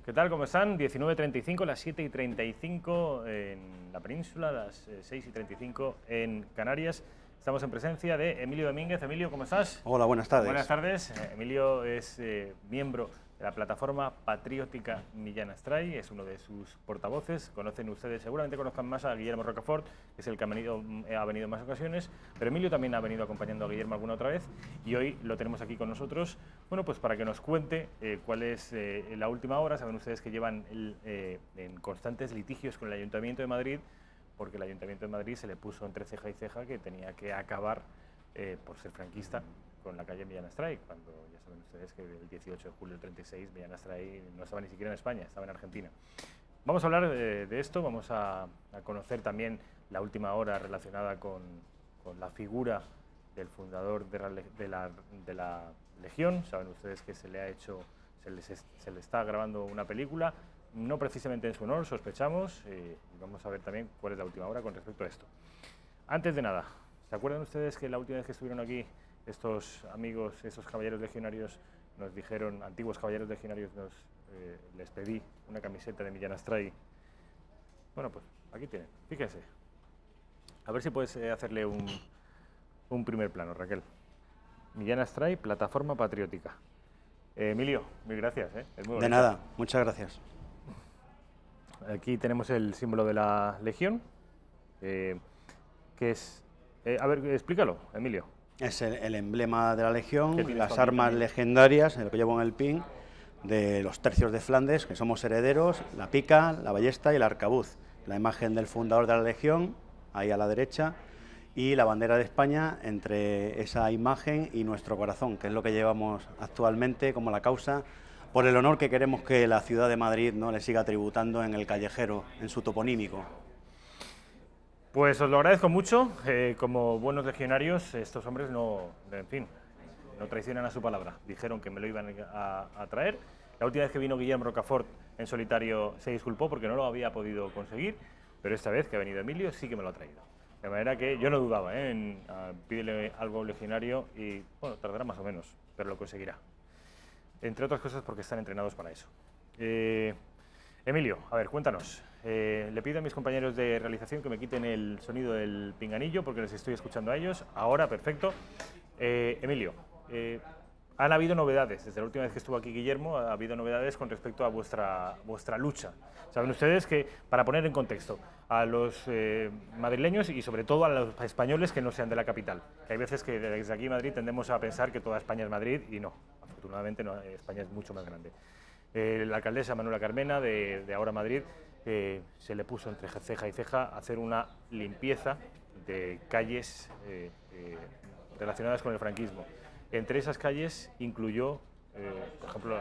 ¿Qué tal? ¿Cómo están? 19:35, las 7:35 en la península, las 6:35 en Canarias. Estamos en presencia de Emilio Domínguez. Emilio, ¿cómo estás? Hola, buenas tardes. Buenas tardes. Emilio es miembro de la plataforma patriótica Millán Astray, es uno de sus portavoces. Conocen ustedes, seguramente conozcan más a Guillermo Rocafort, que es el que ha venido en más ocasiones, pero Emilio también ha venido acompañando a Guillermo alguna otra vez y hoy lo tenemos aquí con nosotros, bueno, pues para que nos cuente cuál es la última hora. Saben ustedes que llevan en constantes litigios con el Ayuntamiento de Madrid, porque el Ayuntamiento de Madrid se le puso entre ceja y ceja que tenía que acabar, por ser franquista, con la calle Millán Astray, cuando ya saben ustedes que el 18 de julio del 36 Millán Astray no estaba ni siquiera en España, estaba en Argentina. Vamos a hablar de esto, vamos a conocer también la última hora relacionada con la figura del fundador de la Legión. Saben ustedes que se le está grabando una película, no precisamente en su honor, sospechamos, y vamos a ver también cuál es la última hora con respecto a esto. Antes de nada, ¿se acuerdan ustedes que la última vez que estuvieron aquí estos amigos, estos caballeros legionarios, nos dijeron, antiguos caballeros legionarios, les pedí una camiseta de Millán Astray? Bueno, pues aquí tienen, fíjense. A ver si puedes hacerle un primer plano, Raquel. Millán Astray, plataforma patriótica. Emilio, mil gracias. Es muy bonito. De nada, muchas gracias. Aquí tenemos el símbolo de la Legión, que es... a ver, explícalo, Emilio. Es el emblema de la Legión, las aquí armas también? legendarias, lo que llevo en el pin, de los tercios de Flandes, que somos herederos, la pica, la ballesta y el arcabuz. La imagen del fundador de la Legión, ahí a la derecha, y la bandera de España entre esa imagen y nuestro corazón, que es lo que llevamos actualmente como la causa, por el honor que queremos que la ciudad de Madrid, ¿no?, le siga tributando en el callejero, en su toponímico. Pues os lo agradezco mucho. Como buenos legionarios, estos hombres no traicionan a su palabra. Dijeron que me lo iban a traer. La última vez que vino Guillermo Rocafort en solitario se disculpó porque no lo había podido conseguir, pero esta vez que ha venido Emilio sí que me lo ha traído. De manera que yo no dudaba en pídele algo a un legionario y, bueno, tardará más o menos, pero lo conseguirá. Entre otras cosas porque están entrenados para eso. Emilio, a ver, cuéntanos. Le pido a mis compañeros de realización que me quiten el sonido del pinganillo porque les estoy escuchando a ellos. Ahora, perfecto. Emilio, han habido novedades. Desde la última vez que estuvo aquí Guillermo, ha habido novedades con respecto a vuestra lucha. Saben ustedes que, para poner en contexto a los madrileños y sobre todo a los españoles que no sean de la capital, que hay veces que desde aquí en Madrid tendemos a pensar que toda España es Madrid y no. Afortunadamente no, España es mucho más grande. La alcaldesa Manuela Carmena de Ahora Madrid se le puso entre ceja y ceja hacer una limpieza de calles relacionadas con el franquismo. Entre esas calles incluyó, por ejemplo,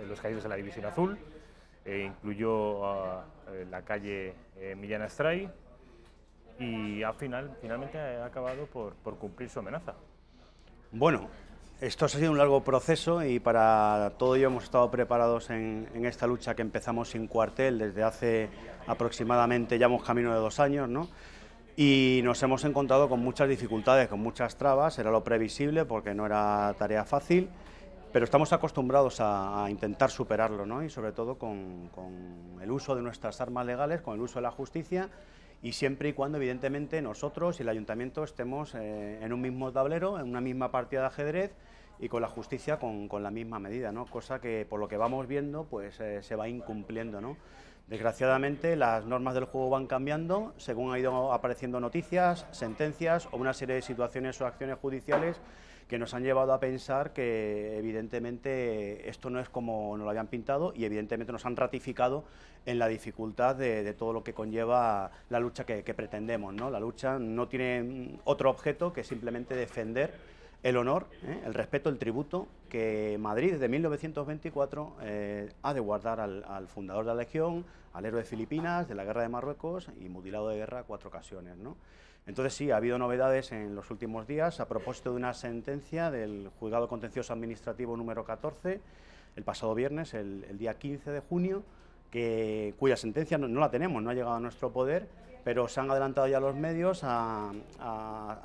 los caídos de la División Azul, incluyó la calle Millán Astray y finalmente ha acabado por cumplir su amenaza. Bueno, esto ha sido un largo proceso y para todo ello hemos estado preparados en esta lucha que empezamos sin cuartel desde hace aproximadamente, ya hemos camino de 2 años, ¿no? Y nos hemos encontrado con muchas dificultades, con muchas trabas, era lo previsible porque no era tarea fácil, pero estamos acostumbrados a intentar superarlo, ¿no? Y sobre todo con el uso de nuestras armas legales, con el uso de la justicia, y siempre y cuando evidentemente nosotros y el ayuntamiento estemos en un mismo tablero, en una misma partida de ajedrez y con la justicia con la misma medida, ¿no? Cosa que por lo que vamos viendo pues se va incumpliendo, ¿no? Desgraciadamente las normas del juego van cambiando según ha ido apareciendo noticias, sentencias o una serie de situaciones o acciones judiciales que nos han llevado a pensar que evidentemente esto no es como nos lo habían pintado y evidentemente nos han ratificado en la dificultad de todo lo que conlleva la lucha que pretendemos, ¿no? La lucha no tiene otro objeto que simplemente defender el honor, el respeto, el tributo que Madrid desde 1924 ha de guardar al fundador de la Legión, al héroe de Filipinas, de la Guerra de Marruecos y mutilado de guerra 4 ocasiones, ¿no? Entonces sí, ha habido novedades en los últimos días a propósito de una sentencia del Juzgado Contencioso Administrativo número 14, el pasado viernes, el día 15 de junio, cuya sentencia no la tenemos, no ha llegado a nuestro poder, pero se han adelantado ya los medios a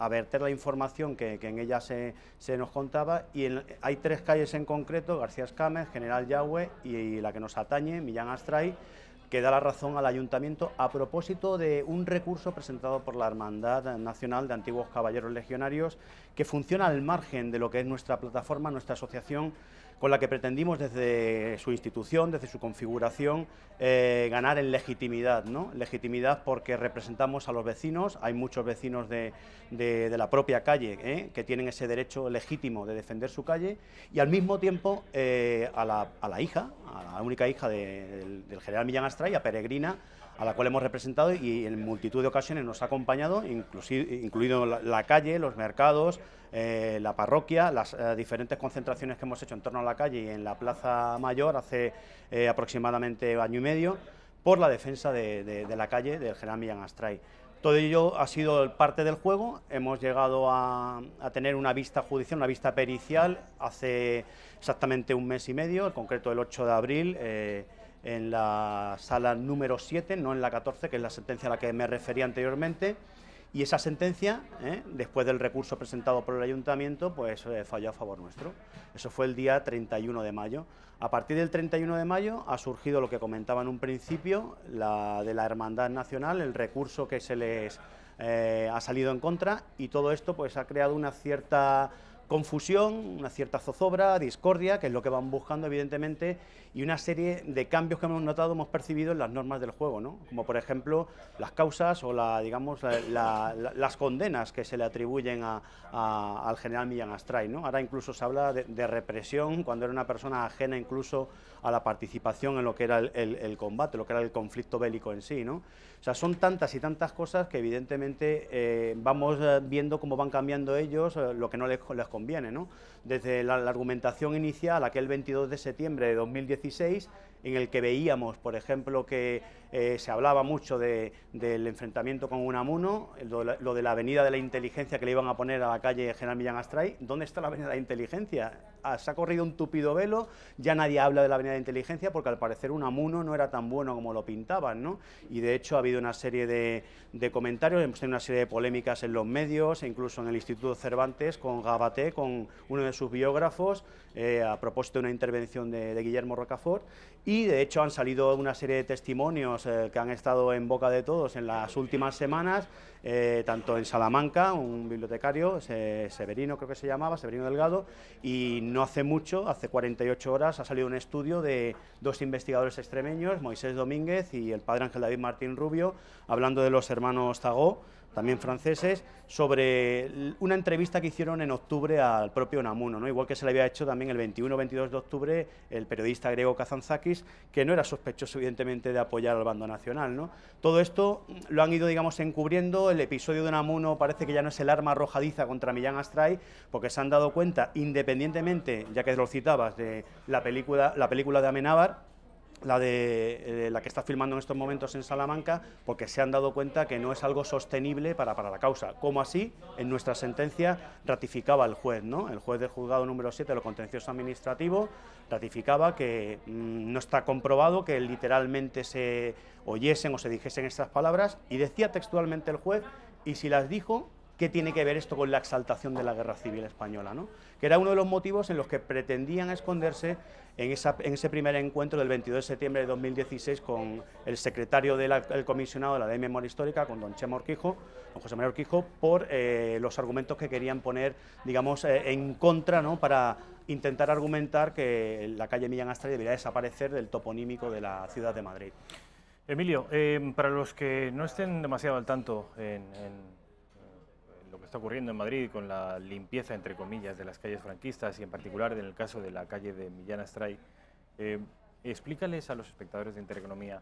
verter la información que en ella se nos contaba, y hay 3 calles en concreto, García Escámez, General Yagüe y la que nos atañe, Millán Astray, que da la razón al Ayuntamiento a propósito de un recurso presentado por la Hermandad Nacional de Antiguos Caballeros Legionarios, que funciona al margen de lo que es nuestra plataforma, nuestra asociación, con la que pretendimos desde su institución, desde su configuración, ganar en legitimidad, ¿no? Legitimidad porque representamos a los vecinos, hay muchos vecinos de la propia calle que tienen ese derecho legítimo de defender su calle, y al mismo tiempo a la hija, a la única hija del general Millán Astray, a Peregrina, a la cual hemos representado y en multitud de ocasiones nos ha acompañado, incluido la calle, los mercados, la parroquia, las diferentes concentraciones que hemos hecho en torno a la calle y en la Plaza Mayor hace aproximadamente año y medio, por la defensa de la calle del general Millán Astray. Todo ello ha sido parte del juego. Hemos llegado a tener una vista judicial, una vista pericial, hace exactamente un mes y medio, en concreto el 8 de abril, en la sala número 7, no en la 14, que es la sentencia a la que me refería anteriormente, y esa sentencia, después del recurso presentado por el Ayuntamiento, pues falló a favor nuestro. Eso fue el día 31 de mayo. A partir del 31 de mayo ha surgido lo que comentaba en un principio, de la Hermandad Nacional, el recurso que se les ha salido en contra, y todo esto pues ha creado una cierta confusión, una cierta zozobra, discordia, que es lo que van buscando evidentemente, y una serie de cambios que hemos notado, hemos percibido en las normas del juego, ¿no? Como por ejemplo las causas o las condenas que se le atribuyen al general Millán Astray, ¿no? Ahora incluso se habla de represión cuando era una persona ajena incluso a la participación en lo que era el combate, lo que era el conflicto bélico en sí, ¿no? O sea, son tantas y tantas cosas que evidentemente vamos viendo cómo van cambiando ellos lo que no les conviene, ¿no? Desde la argumentación inicial, aquel 22 de septiembre de 2016, en el que veíamos, por ejemplo, que se hablaba mucho del enfrentamiento con Unamuno, lo de la avenida de la inteligencia que le iban a poner a la calle General Millán Astray. ¿Dónde está la avenida de la inteligencia? Se ha corrido un tupido velo, ya nadie habla de la avenida de inteligencia porque al parecer Unamuno no era tan bueno como lo pintaban, ¿no? Y de hecho ha habido una serie de comentarios, hemos tenido una serie de polémicas en los medios e incluso en el Instituto Cervantes con Gabaté, con uno de sus biógrafos, a propósito de una intervención de Guillermo Rocafort, y de hecho han salido una serie de testimonios que han estado en boca de todos en las últimas semanas, tanto en Salamanca, un bibliotecario, Severino creo que se llamaba, Severino Delgado, y no hace mucho, hace 48 horas, ha salido un estudio de 2 investigadores extremeños, Moisés Domínguez y el padre Ángel David Martín Rubio, hablando de los hermanos Tagó, también franceses, sobre una entrevista que hicieron en octubre al propio Unamuno, ¿no? Igual que se le había hecho también el 21 o 22 de octubre el periodista griego Kazantzakis, que no era sospechoso evidentemente de apoyar al bando nacional, ¿no? Todo esto lo han ido, digamos, encubriendo. El episodio de Unamuno parece que ya no es el arma arrojadiza contra Millán Astray, porque se han dado cuenta, independientemente, ya que lo citabas, de la película de Amenábar, la que está filmando en estos momentos en Salamanca, porque se han dado cuenta que no es algo sostenible para la causa, como así en nuestra sentencia ratificaba el juez, ¿no? El juez del juzgado número 7 de lo contencioso administrativo ratificaba que no está comprobado que literalmente se oyesen o se dijesen estas palabras, y decía textualmente el juez, y si las dijo, ¿qué tiene que ver esto con la exaltación de la guerra civil española, ¿no? Que era uno de los motivos en los que pretendían esconderse en ese primer encuentro del 22 de septiembre de 2016 con el secretario del comisionado de la Ley de Memoria Histórica, con don Chema Urquijo, don José María Urquijo, por los argumentos que querían poner, digamos, en contra, ¿no?, para intentar argumentar que la calle Millán Astray debería desaparecer del toponímico de la ciudad de Madrid. Emilio, para los que no estén demasiado al tanto en lo que está ocurriendo en Madrid con la limpieza, entre comillas, de las calles franquistas y en particular en el caso de la calle de Millán Astray, explícales a los espectadores de Intereconomía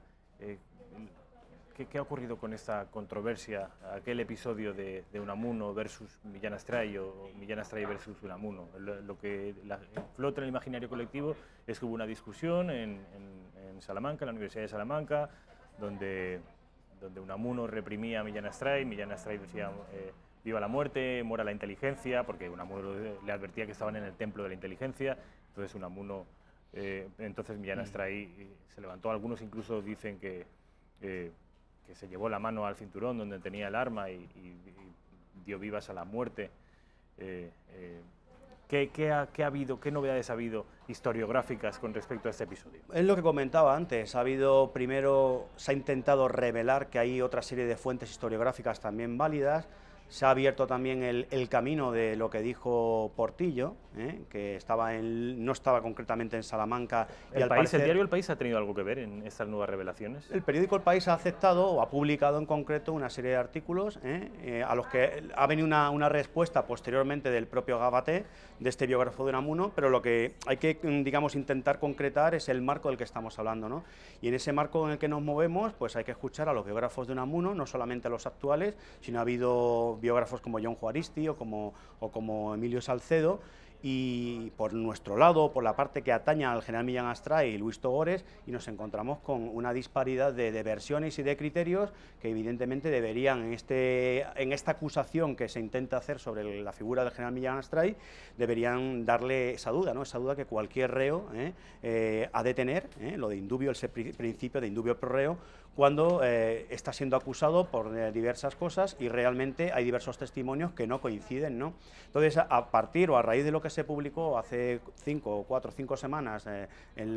qué ha ocurrido con esta controversia, aquel episodio de Unamuno versus Millán Astray o Millán Astray versus Unamuno. Lo que flota en el imaginario colectivo es que hubo una discusión en Salamanca, en la Universidad de Salamanca, donde Unamuno reprimía a Millán Astray decía viva la muerte, muera la inteligencia, porque Unamuno le advertía que estaban en el templo de la inteligencia. Entonces Unamuno, entonces Millán Astray se levantó. Algunos incluso dicen que que se llevó la mano al cinturón donde tenía el arma y dio vivas a la muerte. ¿Qué ha habido, qué novedades ha habido historiográficas con respecto a este episodio? Es lo que comentaba antes, primero se ha intentado revelar que hay otra serie de fuentes historiográficas también válidas. Se ha abierto también el camino de lo que dijo Portillo, que no estaba concretamente en Salamanca. ¿El diario El País ha tenido algo que ver en estas nuevas revelaciones? El periódico El País ha aceptado o ha publicado en concreto una serie de artículos a los que ha venido una respuesta posteriormente del propio Gabatè, de este biógrafo de Unamuno, pero lo que hay que, digamos, intentar concretar es el marco del que estamos hablando, ¿no? Y en ese marco en el que nos movemos, pues hay que escuchar a los biógrafos de Unamuno, no solamente a los actuales, sino ha habido biógrafos como John Juaristi o como Emilio Salcedo, y por nuestro lado, por la parte que atañe al general Millán Astray y Luis Togores, y nos encontramos con una disparidad de versiones y de criterios que evidentemente deberían, en esta acusación que se intenta hacer sobre la figura del general Millán Astray, deberían darle esa duda, ¿no? Esa duda que cualquier reo ha de tener, lo de indubio, ese principio de indubio pro reo, cuando está siendo acusado por diversas cosas y realmente hay diversos testimonios que no coinciden, ¿no? Entonces, a partir o a raíz de lo que se publicó hace 4 o 5 semanas en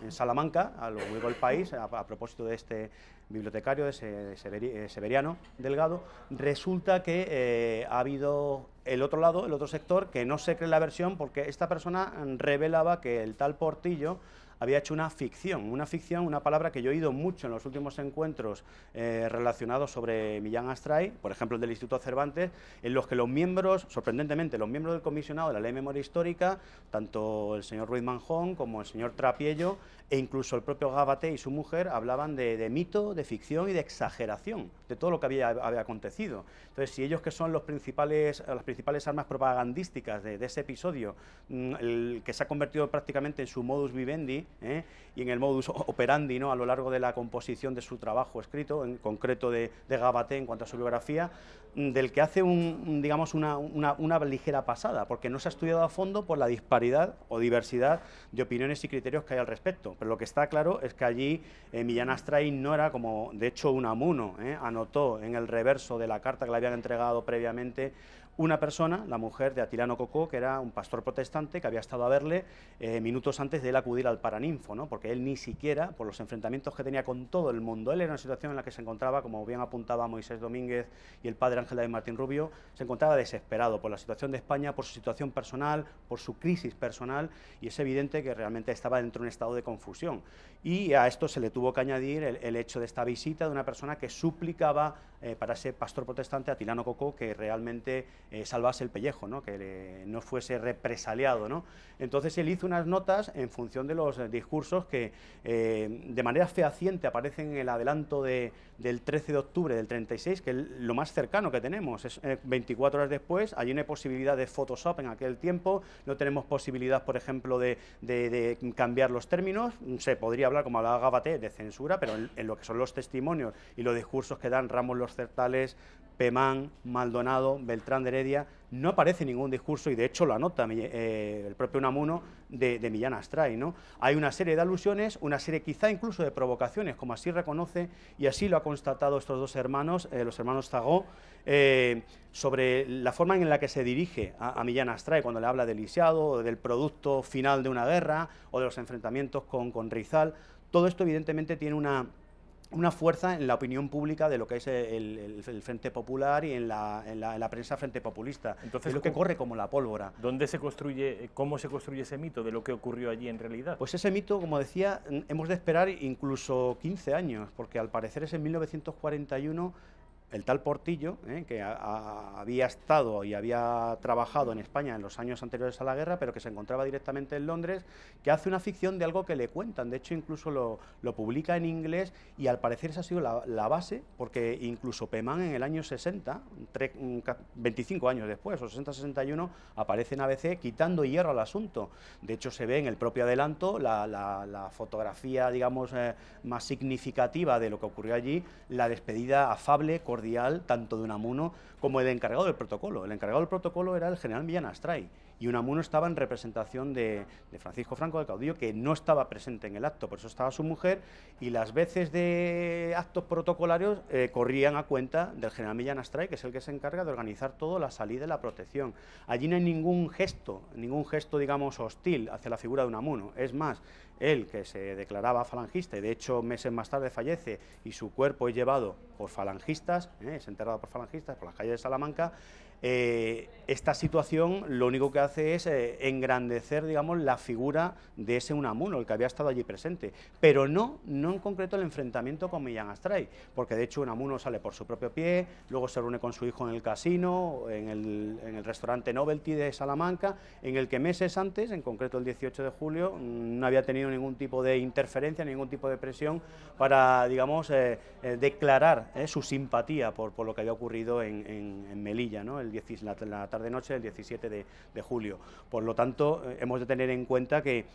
Salamanca, a lo largo del país, a propósito de este bibliotecario, de Severiano Delgado, resulta que ha habido el otro lado, el otro sector, que no se cree la versión porque esta persona revelaba que el tal Portillo había hecho una ficción, una palabra que yo he oído mucho en los últimos encuentros relacionados sobre Millán Astray, por ejemplo el del Instituto Cervantes, en los que los miembros, sorprendentemente, los miembros del comisionado de la Ley de Memoria Histórica, tanto el señor Ruiz Manjón como el señor Trapiello, e incluso el propio Gabatè y su mujer, hablaban de mito, de ficción y de exageración de todo lo que había acontecido. Entonces, si ellos, que son las principales armas propagandísticas de ese episodio, el que se ha convertido prácticamente en su modus vivendi, y en el modus operandi, ¿no?, a lo largo de la composición de su trabajo escrito, en concreto de Gabatè en cuanto a su biografía, del que hace digamos una ligera pasada, porque no se ha estudiado a fondo por la disparidad o diversidad de opiniones y criterios que hay al respecto. Pero lo que está claro es que allí Millán Astray no era, como de hecho Unamuno anotó en el reverso de la carta que le habían entregado previamente, una persona, la mujer de Atilano Coco, que era un pastor protestante que había estado a verle minutos antes de él acudir al Paraninfo, ¿no? Porque él ni siquiera, por los enfrentamientos que tenía con todo el mundo, él era una situación en la que se encontraba, como bien apuntaba Moisés Domínguez y el padre Ángel David Martín Rubio, se encontraba desesperado por la situación de España, por su situación personal, por su crisis personal, y es evidente que realmente estaba dentro de un estado de confusión. Y a esto se le tuvo que añadir el hecho de esta visita de una persona que suplicaba para ese pastor protestante, Atilano Coco, que realmente salvase el pellejo, ¿no?, que no fuese represaliado, ¿no? Entonces él hizo unas notas en función de los discursos que de manera fehaciente aparecen en el adelanto del 13 de octubre del 36, que es lo más cercano que tenemos, es 24 horas después. Allí no hay posibilidad de Photoshop en aquel tiempo, no tenemos posibilidad, por ejemplo, de cambiar los términos. Se podría hablar, como hablaba Gabatè, de censura, pero en lo que son los testimonios y los discursos que dan Ramos Los Certales, Pemán, Maldonado, Beltrán de Heredia, no aparece ningún discurso, y de hecho lo anota el propio Unamuno, de Millán Astray, ¿no? Hay una serie de alusiones, una serie quizá incluso de provocaciones, como así reconoce y así lo ha constatado estos dos hermanos, los hermanos Zagó, sobre la forma en la que se dirige a Millán Astray cuando le habla del lisiado, del producto final de una guerra o de los enfrentamientos con Rizal. Todo esto evidentemente tiene una fuerza en la opinión pública de lo que es el Frente Popular y en la prensa frente populista. Entonces, es lo que corre como la pólvora. ¿Dónde se construye, cómo se construye ese mito de lo que ocurrió allí en realidad? Pues ese mito, como decía, hemos de esperar incluso 15 años, porque al parecer es en 1941... el tal Portillo, que había estado y había trabajado en España en los años anteriores a la guerra, pero que se encontraba directamente en Londres, que hace una ficción de algo que le cuentan. De hecho, incluso lo publica en inglés, y al parecer esa ha sido la base, porque incluso Pemán en el año 60, 25 años después, o 60-61, aparece en ABC quitando hierro al asunto. De hecho, se ve en el propio adelanto la fotografía, digamos, más significativa de lo que ocurrió allí, la despedida afable, cordial, tanto de Unamuno como el encargado del protocolo. El encargado del protocolo era el general Millán Astray, y Unamuno estaba en representación de Francisco Franco, del caudillo, que no estaba presente en el acto, por eso estaba su mujer, y las veces de actos protocolarios corrían a cuenta del general Millán Astray, que es el que se encarga de organizar todo, la salida y la protección. Allí no hay ningún gesto, digamos, hostil hacia la figura de Unamuno. Es más, él, que se declaraba falangista, y de hecho meses más tarde fallece, y su cuerpo es llevado por falangistas, es enterrado por falangistas, por las calles de Salamanca. Esta situación lo único que hace es engrandecer, digamos, la figura de ese Unamuno, el que había estado allí presente, pero no en concreto el enfrentamiento con Millán Astray, porque de hecho Unamuno sale por su propio pie, luego se reúne con su hijo en el casino, en el restaurante Novelty de Salamanca, en el que meses antes, en concreto el 18 de julio, no había tenido ningún tipo de interferencia, ningún tipo de presión para, digamos, declarar su simpatía por lo que había ocurrido en Melilla, ¿no? La tarde-noche del 17 de julio. Por lo tanto, hemos de tener en cuenta que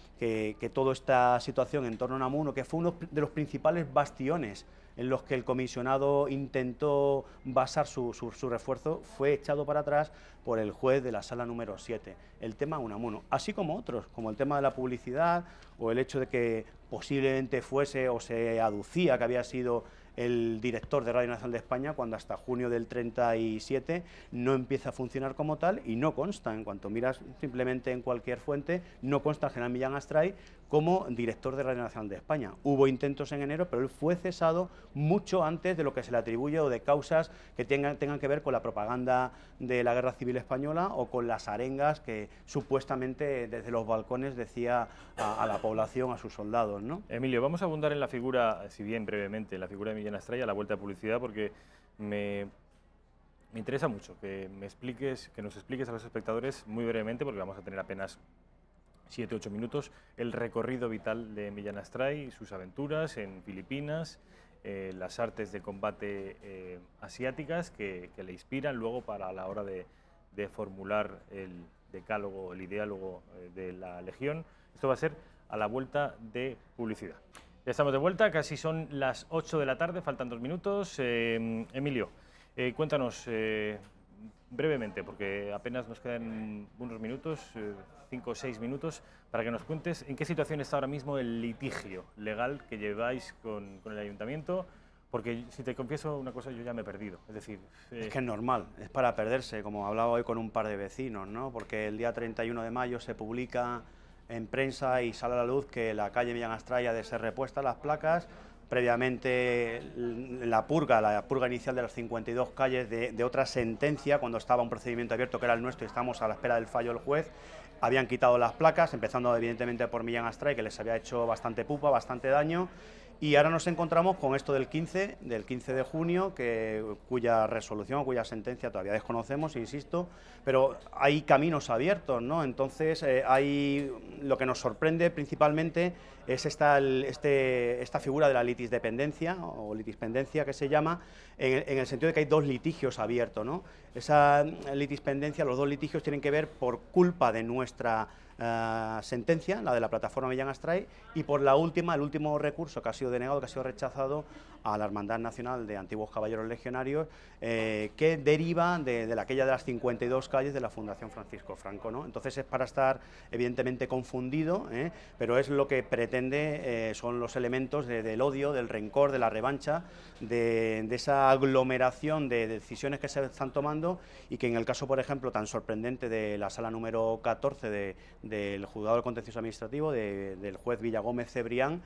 toda esta situación en torno a Unamuno, que fue uno de los principales bastiones en los que el comisionado intentó basar su refuerzo, fue echado para atrás por el juez de la sala número 7. El tema Unamuno, así como otros, como el tema de la publicidad o el hecho de que posiblemente fuese o se aducía que había sido el director de Radio Nacional de España, cuando hasta junio del 37 no empieza a funcionar como tal y no consta, en cuanto miras simplemente en cualquier fuente, no consta el general Millán Astray como director de Radio Nacional de España. Hubo intentos en enero, pero él fue cesado mucho antes de lo que se le atribuye o de causas que tengan que ver con la propaganda de la Guerra Civil Española o con las arengas que supuestamente desde los balcones decía a la población, a sus soldados, ¿no? Emilio, vamos a abundar en la figura, si bien brevemente, en la figura de Millán Astray a la vuelta de publicidad, porque me interesa mucho que nos expliques a los espectadores muy brevemente, porque vamos a tener apenas 7 o 8 minutos, el recorrido vital de Millán Astray, sus aventuras en Filipinas, las artes de combate asiáticas que le inspiran luego para la hora de formular el decálogo, el ideálogo de la Legión. Esto va a ser a la vuelta de publicidad. Ya estamos de vuelta, casi son las 8 de la tarde, faltan 2 minutos. Emilio, cuéntanos brevemente, porque apenas nos quedan unos minutos, 5 o 6 minutos, para que nos cuentes en qué situación está ahora mismo el litigio legal que lleváis con el Ayuntamiento, porque si te confieso una cosa, yo ya me he perdido. Es decir, es que es normal, es para perderse, como hablaba hoy con un par de vecinos, ¿no? Porque el día 31 de mayo se publica en prensa y sale a la luz que la calle Millán Astray ha de ser repuesta las placas. Previamente la purga inicial de las 52 calles de otra sentencia, cuando estaba un procedimiento abierto que era el nuestro y estamos a la espera del fallo del juez, habían quitado las placas, empezando evidentemente por Millán Astray, que les había hecho bastante pupa, bastante daño. Y ahora nos encontramos con esto del 15 de junio, cuya resolución, cuya sentencia todavía desconocemos, insisto, pero hay caminos abiertos, ¿no? Entonces, lo que nos sorprende principalmente es esta figura de la litisdependencia, o litispendencia que se llama, en el sentido de que hay dos litigios abiertos, ¿no? Esa litispendencia, los dos litigios tienen que ver por culpa de nuestra sentencia, la de la plataforma Millán Astray, y por el último recurso que ha sido denegado, que ha sido rechazado a la Hermandad Nacional de Antiguos Caballeros Legionarios, que deriva de aquella de las 52 calles de la Fundación Francisco Franco, ¿no? Entonces es para estar evidentemente confundido, pero es lo que pretende, son los elementos del odio, del rencor, de la revancha, de esa aglomeración de decisiones que se están tomando y que en el caso, por ejemplo, tan sorprendente de la sala número 14 del Juzgado del Contencioso Administrativo, del juez Villagómez Cebrián,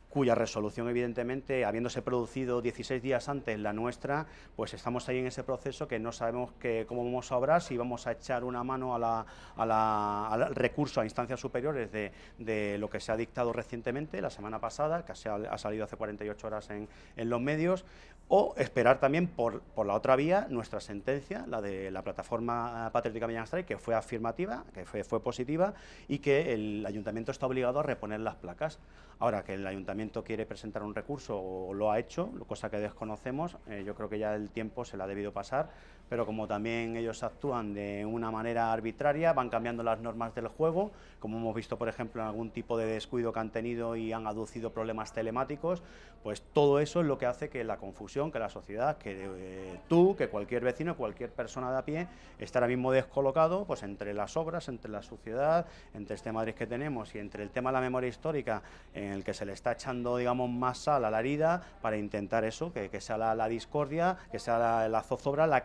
cuya resolución, evidentemente, habiéndose producido 16 días antes la nuestra, pues estamos ahí en ese proceso que no sabemos cómo vamos a obrar, si vamos a echar una mano al recurso a instancias superiores de lo que se ha dictado recientemente, la semana pasada, que ha salido hace 48 horas en los medios, o esperar también por la otra vía nuestra sentencia, la de la plataforma patriótica Millán Astray, que fue afirmativa, que fue positiva, y que el Ayuntamiento está obligado a reponer las placas. Ahora, que el Ayuntamiento quiere presentar un recurso o lo ha hecho, cosa que desconocemos, yo creo que ya el tiempo se le ha debido pasar pero como también ellos actúan de una manera arbitraria, van cambiando las normas del juego, como hemos visto, por ejemplo, en algún tipo de descuido que han tenido y han aducido problemas telemáticos, pues todo eso es lo que hace que la confusión, que la sociedad, que tú, que cualquier vecino, cualquier persona de a pie, esté ahora mismo descolocado, pues entre las obras, entre la suciedad, entre este Madrid que tenemos y entre el tema de la memoria histórica, en el que se le está echando, digamos, más sal a la herida para intentar eso, que sea la discordia, que sea la zozobra las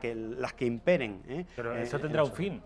que imperen. Pero eso tendrá un fin.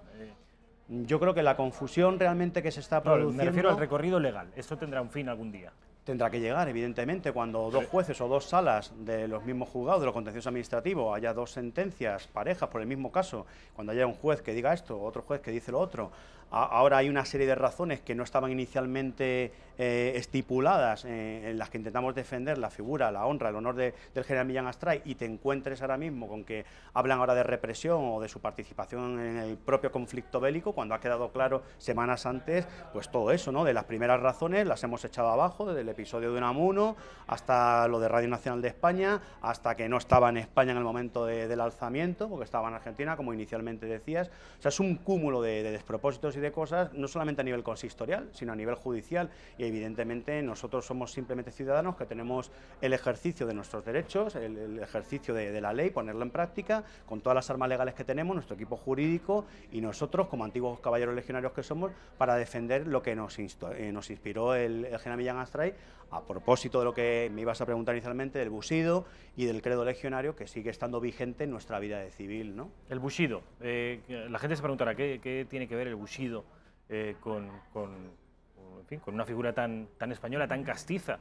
Yo creo que la confusión realmente que se está produciendo... Me refiero al recorrido legal, eso tendrá un fin algún día. Tendrá que llegar, evidentemente, cuando dos jueces o dos salas de los mismos juzgados de los contenciosos administrativos haya dos sentencias parejas por el mismo caso, cuando haya un juez que diga esto, otro juez que dice lo otro. Ahora hay una serie de razones que no estaban inicialmente estipuladas, en las que intentamos defender la figura, la honra, el honor del general Millán Astray, y te encuentres ahora mismo con que hablan ahora de represión o de su participación en el propio conflicto bélico, cuando ha quedado claro semanas antes, pues todo eso, ¿no? De las primeras razones las hemos echado abajo, desde el episodio de Unamuno hasta lo de Radio Nacional de España, hasta que no estaba en España en el momento del alzamiento, porque estaba en Argentina, como inicialmente decías. O sea, es un cúmulo de despropósitos y de cosas, no solamente a nivel consistorial, sino a nivel judicial, y evidentemente nosotros somos simplemente ciudadanos que tenemos el ejercicio de nuestros derechos, el ejercicio de la ley, ponerlo en práctica, con todas las armas legales que tenemos, nuestro equipo jurídico, y nosotros, como antiguos caballeros legionarios que somos, para defender lo que nos inspiró el general Millán Astray, a propósito de lo que me ibas a preguntar inicialmente, del Bushido y del credo legionario, que sigue estando vigente en nuestra vida de civil, ¿no? El Bushido, la gente se preguntará, ¿qué tiene que ver el Bushido con una figura tan española, tan castiza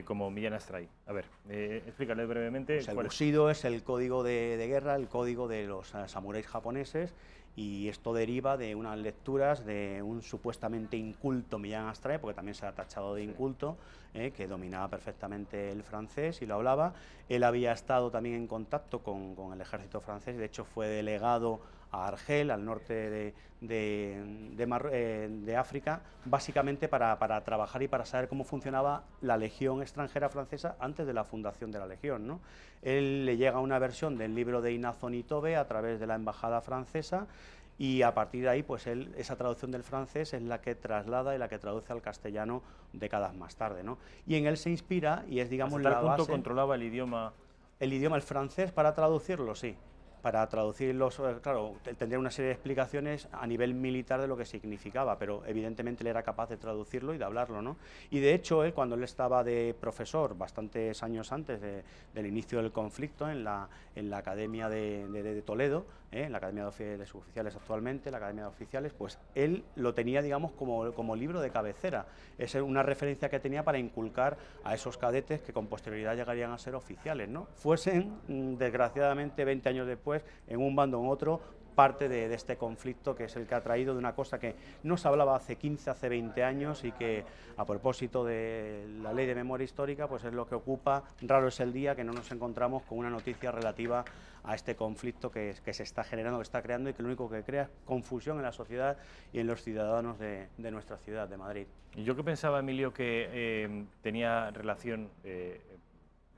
como Millán Astray? A ver, explícale brevemente. Pues el Bushido es el código de guerra, el código de los samuráis japoneses, y esto deriva de unas lecturas de un supuestamente inculto Millán Astray, porque también se ha tachado de inculto, que dominaba perfectamente el francés y lo hablaba. Él había estado también en contacto con el ejército francés, de hecho fue delegado a Argel, al norte de África, básicamente para trabajar y para saber cómo funcionaba la legión extranjera francesa antes de la fundación de la legión, ¿no? Él le llega una versión del libro de Inazo Nitobe a través de la embajada francesa, y a partir de ahí, pues esa traducción del francés es la que traslada y la que traduce al castellano décadas más tarde, ¿no? Y en él se inspira y es, digamos, ¿hasta la tal punto base... controlaba el idioma? El francés, para traducirlo, sí. Para traducirlos, claro, tendría una serie de explicaciones a nivel militar de lo que significaba, pero evidentemente él era capaz de traducirlo y de hablarlo, ¿no? Y de hecho, él, cuando él estaba de profesor, bastantes años antes del inicio del conflicto, en la Academia de Toledo, en la Academia de Suboficiales actualmente, la Academia de Oficiales, pues él lo tenía, digamos, como libro de cabecera. Es una referencia que tenía para inculcar a esos cadetes que con posterioridad llegarían a ser oficiales, ¿no? Fuesen, desgraciadamente, 20 años después, en un bando o en otro, parte de este conflicto, que es el que ha traído de una cosa que no se hablaba hace 15, hace 20 años, y que, a propósito de la ley de memoria histórica, pues es lo que ocupa. Raro es el día que no nos encontramos con una noticia relativa a este conflicto que se está generando, que está creando, y que lo único que crea es confusión en la sociedad y en los ciudadanos de nuestra ciudad, de Madrid. Y yo que pensaba, Emilio, que tenía relación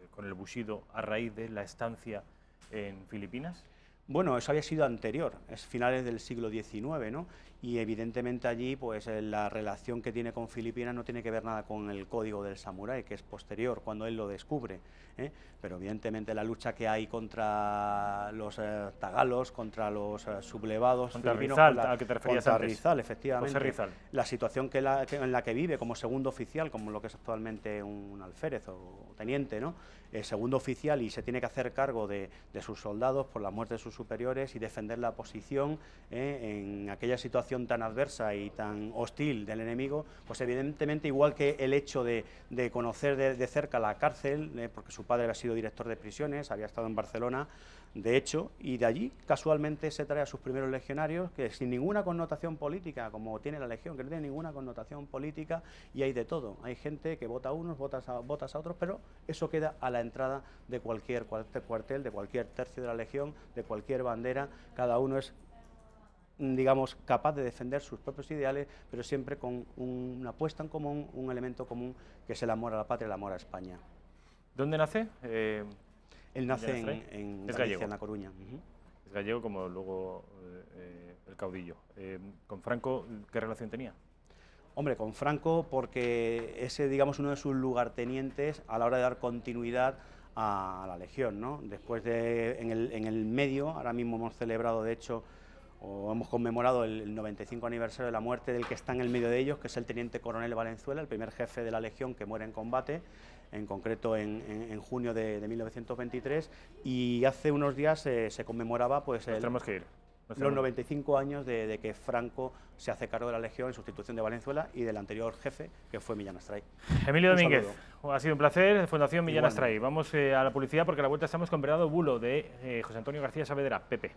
con el Bushido a raíz de la estancia en Filipinas. Bueno, eso había sido anterior, es finales del siglo XIX, ¿no? Y evidentemente allí, pues la relación que tiene con Filipinas no tiene que ver nada con el código del samurái, que es posterior, cuando él lo descubre, ¿eh? Pero evidentemente la lucha que hay contra los tagalos, contra los sublevados contra filipinos, Rizal, al que te referías contra antes. Rizal, efectivamente. José Rizal. La situación en la que vive como segundo oficial, como lo que es actualmente un alférez o teniente, ¿no? Segundo oficial, y se tiene que hacer cargo de sus soldados por la muerte de sus superiores y defender la posición en aquella situación tan adversa y tan hostil del enemigo. Pues evidentemente, igual que el hecho de conocer de cerca la cárcel, porque su padre había sido director de prisiones, había estado en Barcelona, de hecho, y de allí casualmente se trae a sus primeros legionarios, que sin ninguna connotación política, como tiene la Legión, que no tiene ninguna connotación política, y hay de todo. Hay gente que vota a unos, votas a otros, pero eso queda a la entrada de cualquier cuartel, de cualquier tercio de la Legión, de cualquier bandera. Cada uno es, digamos, capaz de defender sus propios ideales, pero siempre con una apuesta en común, un elemento común, que es el amor a la patria, el amor a España. ¿Dónde nace? Él nace en Galicia, en La Coruña. es gallego como luego el caudillo. ¿Con Franco qué relación tenía? Hombre, con Franco porque ese, digamos, uno de sus lugartenientes a la hora de dar continuidad a la Legión, ¿no? Después de, en el medio, ahora mismo hemos celebrado, de hecho, o hemos conmemorado el 95 aniversario de la muerte del que está en el medio de ellos, que es el teniente coronel Valenzuela, el primer jefe de la Legión que muere en combate, en concreto en junio de 1923, y hace unos días se conmemoraba pues, Tenemos que ir. Los 95 años de que Franco se hace cargo de la Legión en sustitución de Valenzuela y del anterior jefe, que fue Millán Astray. Emilio Domínguez, ha sido un placer. Fundación Millán Astray. Vamos a la publicidad porque a la vuelta estamos con Bernardo Bulo de José Antonio García Saavedra, Pepe.